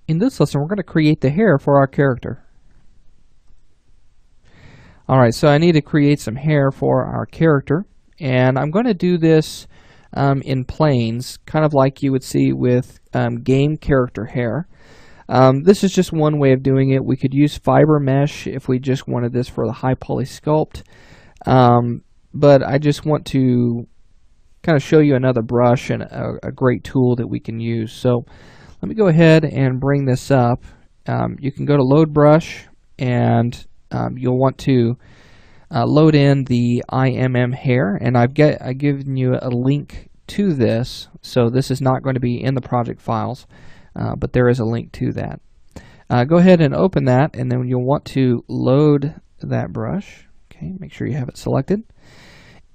In this lesson, we're going to create the hair for our character. Alright, so I need to create some hair for our character, and I'm going to do this in planes, kind of like you would see with game character hair. This is just one way of doing it. We could use fiber mesh if we just wanted this for the high poly sculpt, but I just want to kind of show you another brush and a great tool that we can use. So let me go ahead and bring this up. You can go to load brush, and you'll want to load in the IMM hair, and I've given you a link to this, so this is not going to be in the project files, but there is a link to that. Go ahead and open that, and then you'll want to load that brush. Okay, make sure you have it selected.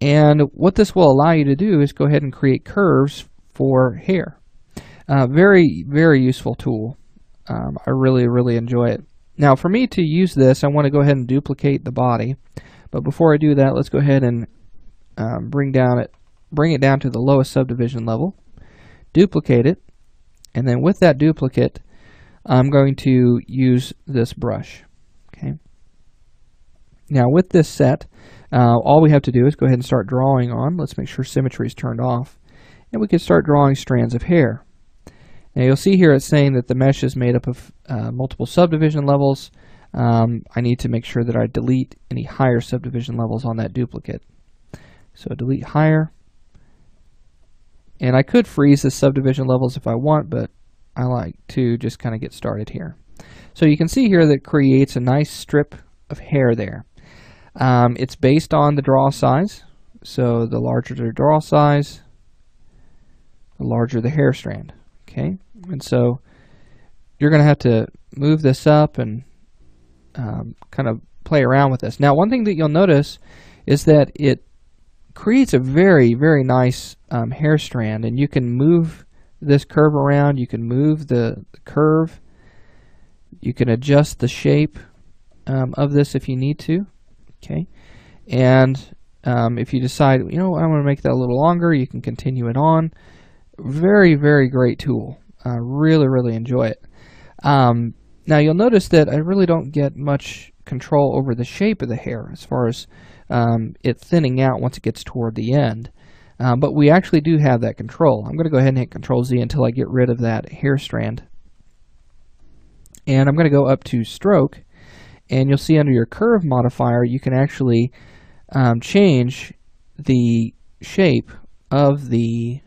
And what this will allow you to do is go ahead and create curves for hair. Very, very useful tool. I really enjoy it. Now, for me to use this, I want to go ahead and duplicate the body. But before I do that, let's go ahead and bring it down to the lowest subdivision level, duplicate it, and then with that duplicate, I'm going to use this brush. Okay. Now, with this set, all we have to do is go ahead and start drawing on. Let's make sure symmetry is turned off, and we can start drawing strands of hair. Now, you'll see here it's saying that the mesh is made up of multiple subdivision levels. I need to make sure that I delete any higher subdivision levels on that duplicate. So delete higher. And I could freeze the subdivision levels if I want, but I like to just kind of get started here. So you can see here that it creates a nice strip of hair there. It's based on the draw size. So the larger the draw size, the larger the hair strand. Okay, and so you're going to have to move this up and kind of play around with this. Now, one thing that you'll notice is that it creates a very nice hair strand, and you can move this curve around, you can move the curve, you can adjust the shape of this if you need to. Okay, and if you decide, you know, I want to make that a little longer, you can continue it on. Very great tool. Really enjoy it. Now you'll notice that I really don't get much control over the shape of the hair as far as it thinning out once it gets toward the end. But we actually do have that control. I'm going to go ahead and hit Control Z until I get rid of that hair strand. And I'm going to go up to Stroke, and you'll see under your Curve modifier you can actually change the shape of the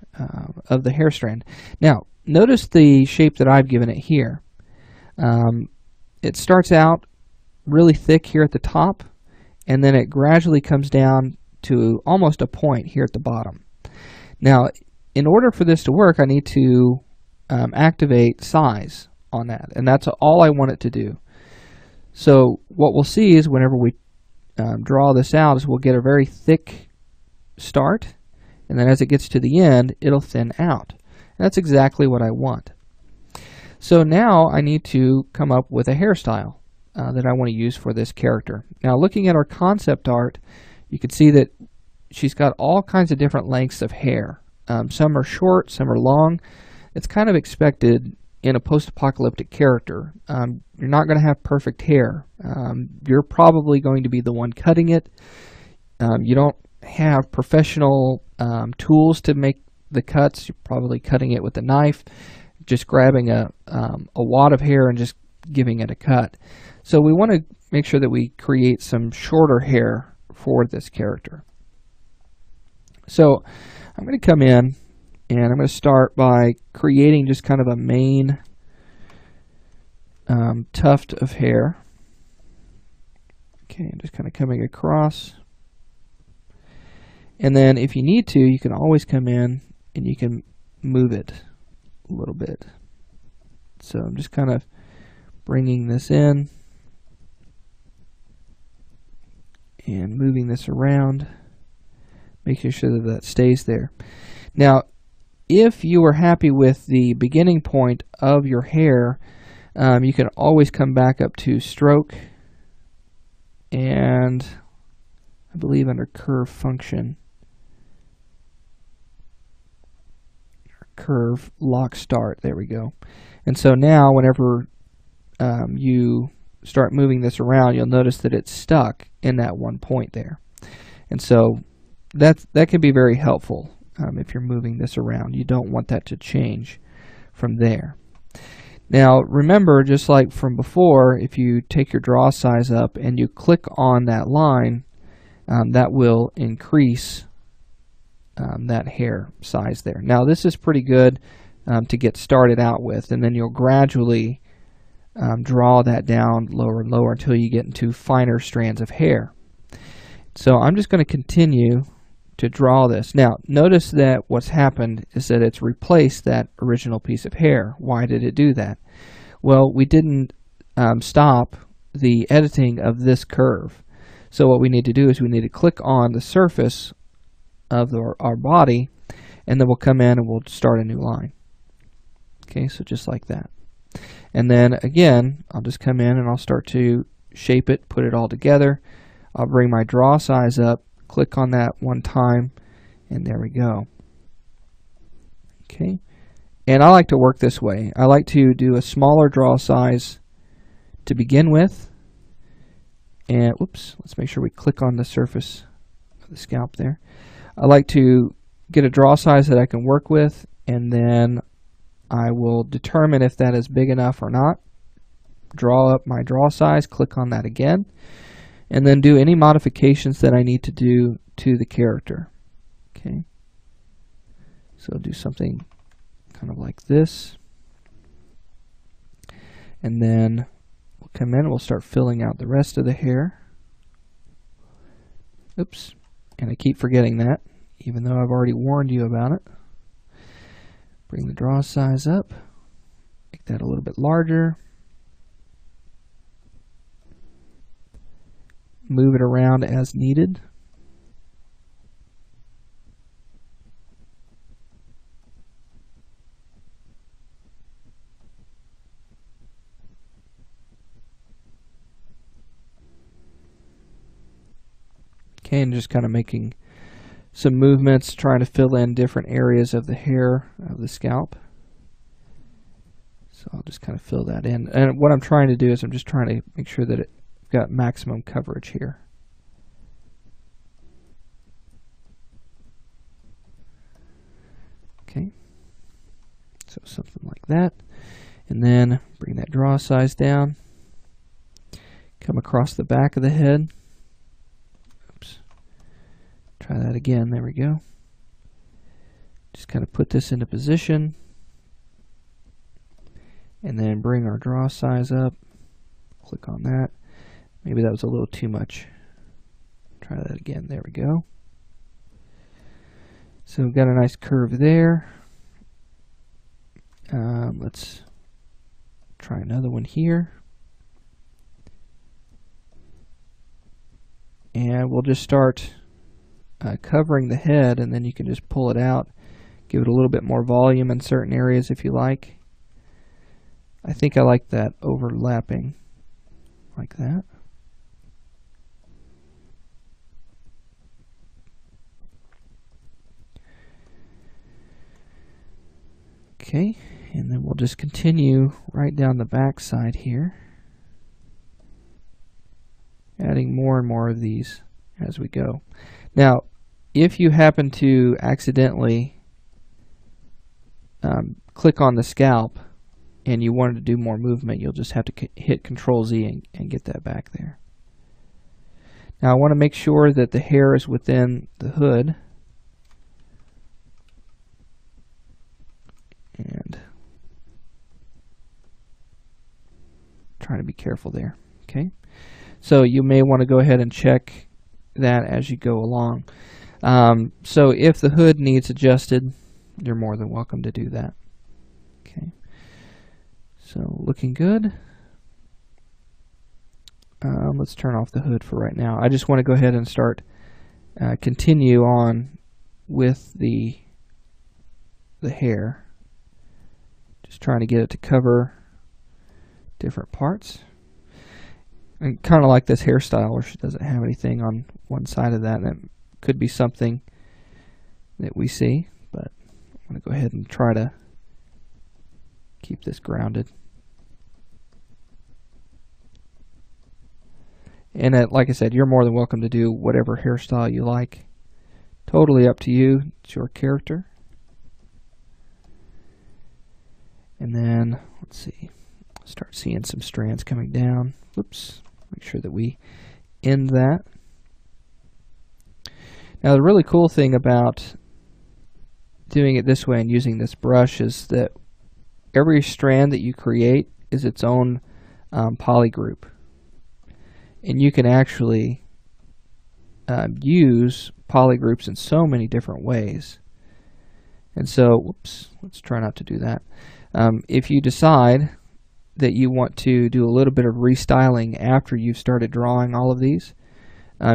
hair strand. Now, notice the shape that I've given it here. It starts out really thick here at the top, and then it gradually comes down to almost a point here at the bottom. Now, in order for this to work, I need to activate size on that, and that's all I want it to do. So what we'll see is whenever we draw this out is we'll get a very thick start, and then as it gets to the end, it'll thin out. And that's exactly what I want. So now I need to come up with a hairstyle that I want to use for this character. Now, looking at our concept art, you can see that she's got all kinds of different lengths of hair. Some are short, some are long. It's kind of expected in a post-apocalyptic character. You're not going to have perfect hair. You're probably going to be the one cutting it. You don't have professional tools to make the cuts. You're probably cutting it with a knife, just grabbing a wad of hair and just giving it a cut. So we want to make sure that we create some shorter hair for this character. So I'm going to come in and I'm going to start by creating just kind of a main tuft of hair. Okay, I'm just kind of coming across. And then if you need to, you can always come in and you can move it a little bit. So I'm just kind of bringing this in and moving this around, making sure that that stays there. Now, if you are happy with the beginning point of your hair, you can always come back up to Stroke, and I believe under Curve Function, curve lock start. There we go. And so now whenever you start moving this around, you'll notice that it's stuck in that one point there. And so that can be very helpful if you're moving this around. You don't want that to change from there. Now remember, just like from before, if you take your draw size up and you click on that line, that will increase that hair size there. Now this is pretty good to get started out with, and then you'll gradually draw that down lower and lower until you get into finer strands of hair. So I'm just going to continue to draw this. Now notice that what's happened is that it's replaced that original piece of hair. Why did it do that? Well, we didn't stop the editing of this curve. So what we need to do is we need to click on the surface of our body, and then we'll come in and we'll start a new line. Okay, so just like that. And then again, I'll just come in and I'll start to shape it, put it all together. I'll bring my draw size up, click on that one time, and there we go. Okay, and I like to work this way. I like to do a smaller draw size to begin with. And whoops, let's make sure we click on the surface of the scalp there. I like to get a draw size that I can work with, and then I will determine if that is big enough or not. Draw up my draw size, click on that again, and then do any modifications that I need to do to the character. Okay, so do something kind of like this, and then we'll come in and we'll start filling out the rest of the hair. Oops, and I keep forgetting that, even though I've already warned you about it. Bring the draw size up, make that a little bit larger, move it around as needed. Okay, and just kind of making some movements, trying to fill in different areas of the hair of the scalp. So I'll just kind of fill that in. And what I'm trying to do is I'm just trying to make sure that it's got maximum coverage here. Okay, so something like that. And then bring that draw size down. Come across the back of the head. Try that again. There we go. Just kind of put this into position, and then bring our draw size up. Click on that. Maybe that was a little too much. Try that again. There we go. So we've got a nice curve there. Let's try another one here. And we'll just start covering the head, and then you can just pull it out, give it a little bit more volume in certain areas if you like. I think I like that overlapping like that. Okay, and then we'll just continue right down the back side here, adding more and more of these as we go. Now, if you happen to accidentally click on the scalp and you wanted to do more movement, you'll just have to hit Control-Z and get that back there. Now I want to make sure that the hair is within the hood. And trying to be careful there. Okay, so you may want to go ahead and check that as you go along. So if the hood needs adjusted, you're more than welcome to do that. Okay, so looking good. Let's turn off the hood for right now. I just want to go ahead and start continue on with the hair, just trying to get it to cover different parts. And kind of like this hairstyle where she doesn't have anything on one side of that. That could be something that we see, but I'm going to go ahead and try to keep this grounded. And like I said, you're more than welcome to do whatever hairstyle you like. Totally up to you. It's your character. And then, let's see, start seeing some strands coming down. Whoops. Make sure that we end that. Now, the really cool thing about doing it this way and using this brush is that every strand that you create is its own polygroup. And you can actually use polygroups in so many different ways. And so, whoops, let's try not to do that. If you decide that you want to do a little bit of restyling after you've started drawing all of these,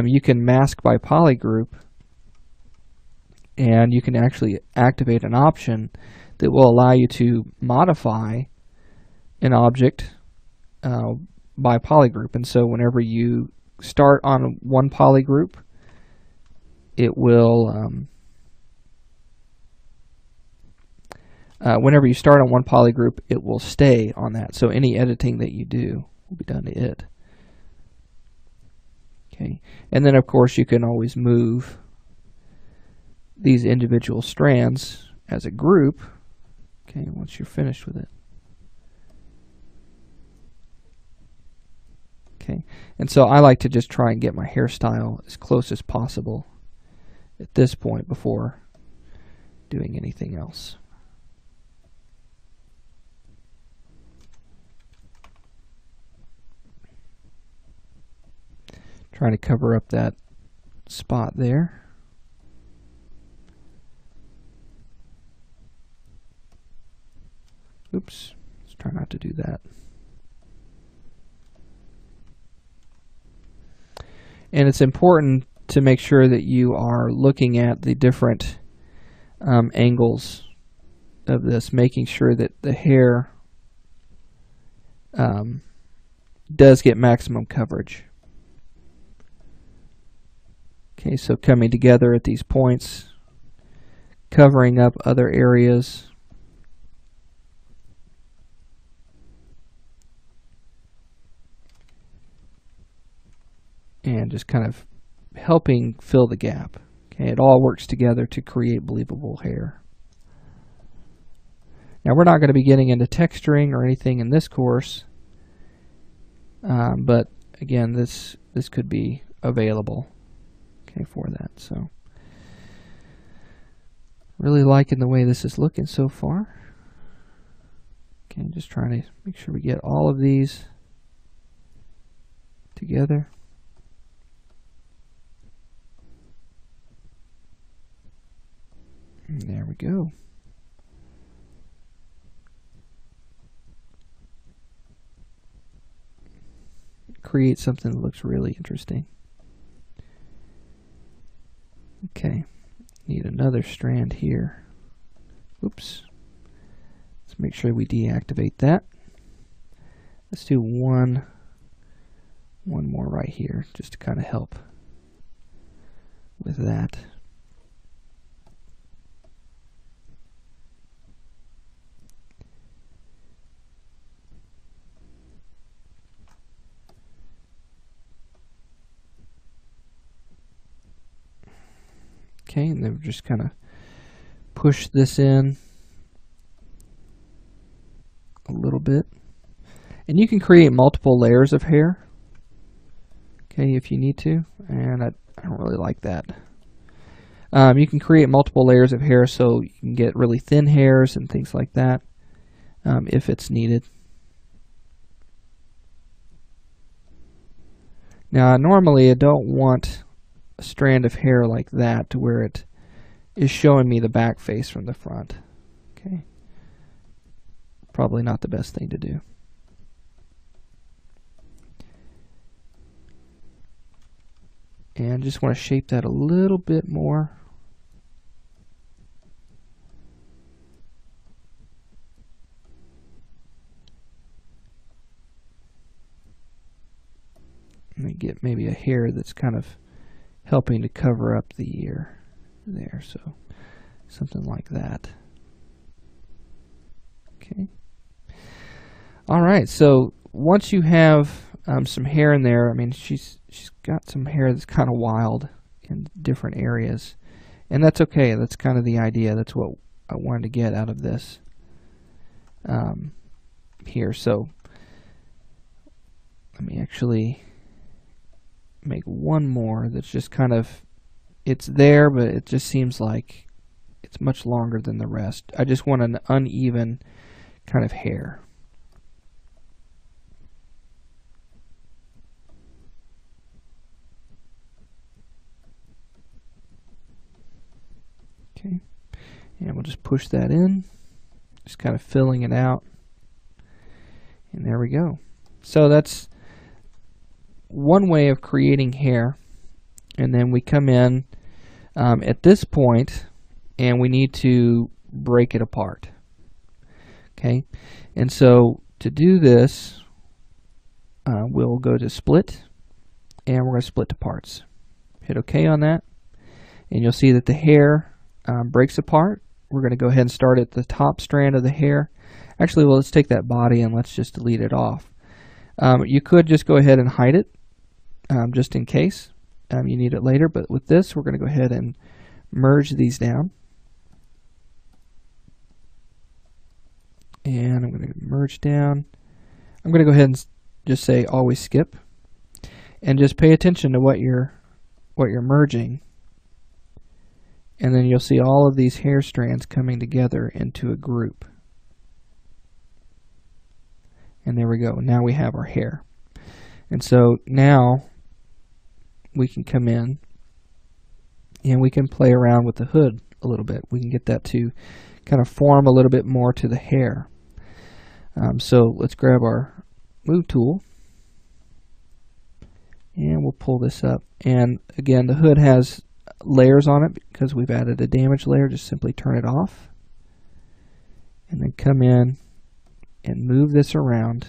you can mask by polygroup, and you can actually activate an option that will allow you to modify an object by polygroup. And so whenever you start on one polygroup, it will whenever you start on one polygroup, it will stay on that. So any editing that you do will be done to it. Okay, and then of course you can always move these individual strands as a group. Okay, once you're finished with it. Okay, and so I like to just try and get my hairstyle as close as possible at this point before doing anything else. Trying to cover up that spot there. Oops, let's try not to do that. And it's important to make sure that you are looking at the different angles of this, making sure that the hair does get maximum coverage. Okay, so coming together at these points, covering up other areas. And just kind of helping fill the gap. Okay, it all works together to create believable hair. Now we're not going to be getting into texturing or anything in this course, but again, this could be available, okay, for that. So really liking the way this is looking so far. Okay, just trying to make sure we get all of these together. And there we go. Create something that looks really interesting. Okay, need another strand here. Oops. Let's make sure we deactivate that. Let's do one more right here, just to kind of help with that. Okay, and then we're just kind of push this in a little bit. And you can create multiple layers of hair, okay, if you need to, and I don't really like that. You can create multiple layers of hair so you can get really thin hairs and things like that if it's needed. Now, normally I don't want a strand of hair like that to where it is showing me the back face from the front. Okay, probably not the best thing to do. And just want to shape that a little bit more. And get maybe a hair that's kind of helping to cover up the ear there, so something like that. Okay. All right, so once you have some hair in there, I mean, she's got some hair that's kind of wild in different areas, and that's okay. That's kind of the idea. That's what I wanted to get out of this here. So let me actually make one more that's just kind of, it's there, but it just seems like it's much longer than the rest. I just want an uneven kind of hair. Okay, and we'll just push that in, just kind of filling it out, and there we go. So that's one way of creating hair. And then we come in at this point and we need to break it apart. Okay, and so to do this, we'll go to split, and we're going to split to parts. Hit OK on that, and you'll see that the hair breaks apart. We're going to go ahead and start at the top strand of the hair. Actually, well, let's take that body and let's just delete it off. You could just go ahead and hide it, just in case you need it later. But with this, we're going to go ahead and merge these down. And I'm going to merge down. I'm going to go ahead and just say always skip, and just pay attention to what you're merging. And then you'll see all of these hair strands coming together into a group. And there we go. Now we have our hair. And so now we can come in and we can play around with the hood a little bit. We can get that to kind of form a little bit more to the hair. So let's grab our move tool and we'll pull this up. And again, the hood has layers on it because we've added a damage layer. Just simply turn it off and then come in and move this around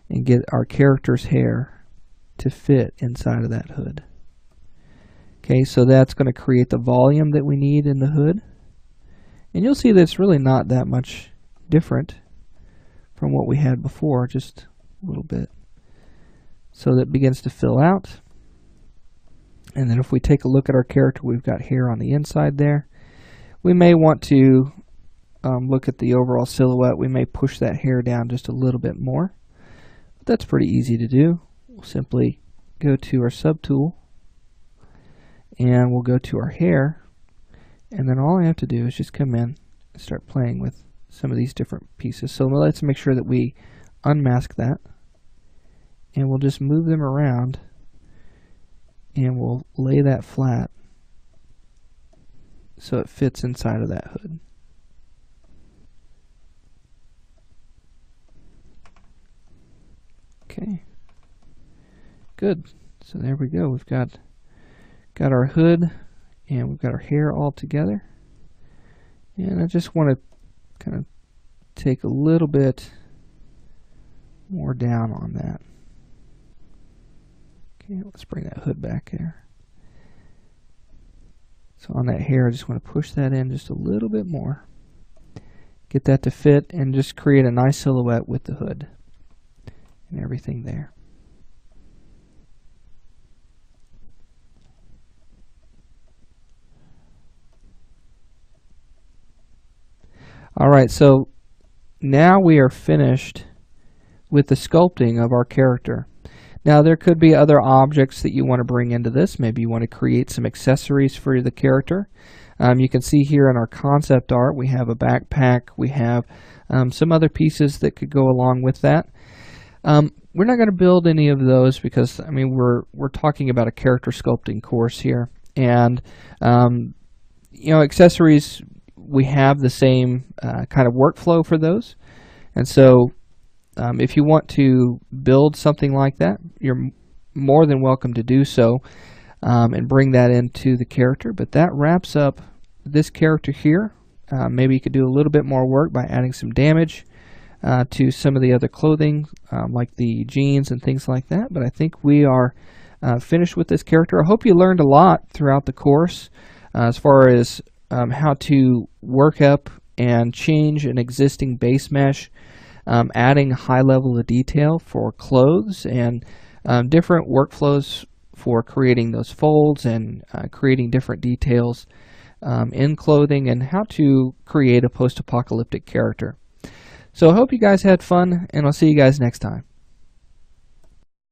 and get our character's hair to fit inside of that hood. Okay, so that's going to create the volume that we need in the hood. And you'll see that it's really not that much different from what we had before, just a little bit. So that begins to fill out. And then if we take a look at our character, we've got hair on the inside there. We may want to look at the overall silhouette. We may push that hair down just a little bit more. But that's pretty easy to do. We'll simply go to our subtool and we'll go to our hair. And then all I have to do is just come in and start playing with some of these different pieces. So let's make sure that we unmask that. And we'll just move them around. And we'll lay that flat so it fits inside of that hood. Okay, good. So there we go. We've got our hood and we've got our hair all together. And I just want to kind of take a little bit more down on that. Okay, let's bring that hood back there. So on that hair, I just want to push that in just a little bit more. Get that to fit and just create a nice silhouette with the hood and everything there. Alright, so now we are finished with the sculpting of our character. Now there could be other objects that you want to bring into this. Maybe you want to create some accessories for the character. You can see here in our concept art we have a backpack, we have some other pieces that could go along with that. We're not going to build any of those because I mean we're talking about a character sculpting course here, and you know, accessories, we have the same kind of workflow for those, and so if you want to build something like that, you're more than welcome to do so and bring that into the character. But that wraps up this character here. Maybe you could do a little bit more work by adding some damage to some of the other clothing, like the jeans and things like that. But I think we are finished with this character. I hope you learned a lot throughout the course as far as how to work up and change an existing base mesh, adding high level of detail for clothes and different workflows for creating those folds and creating different details in clothing, and how to create a post-apocalyptic character. So I hope you guys had fun, and I'll see you guys next time.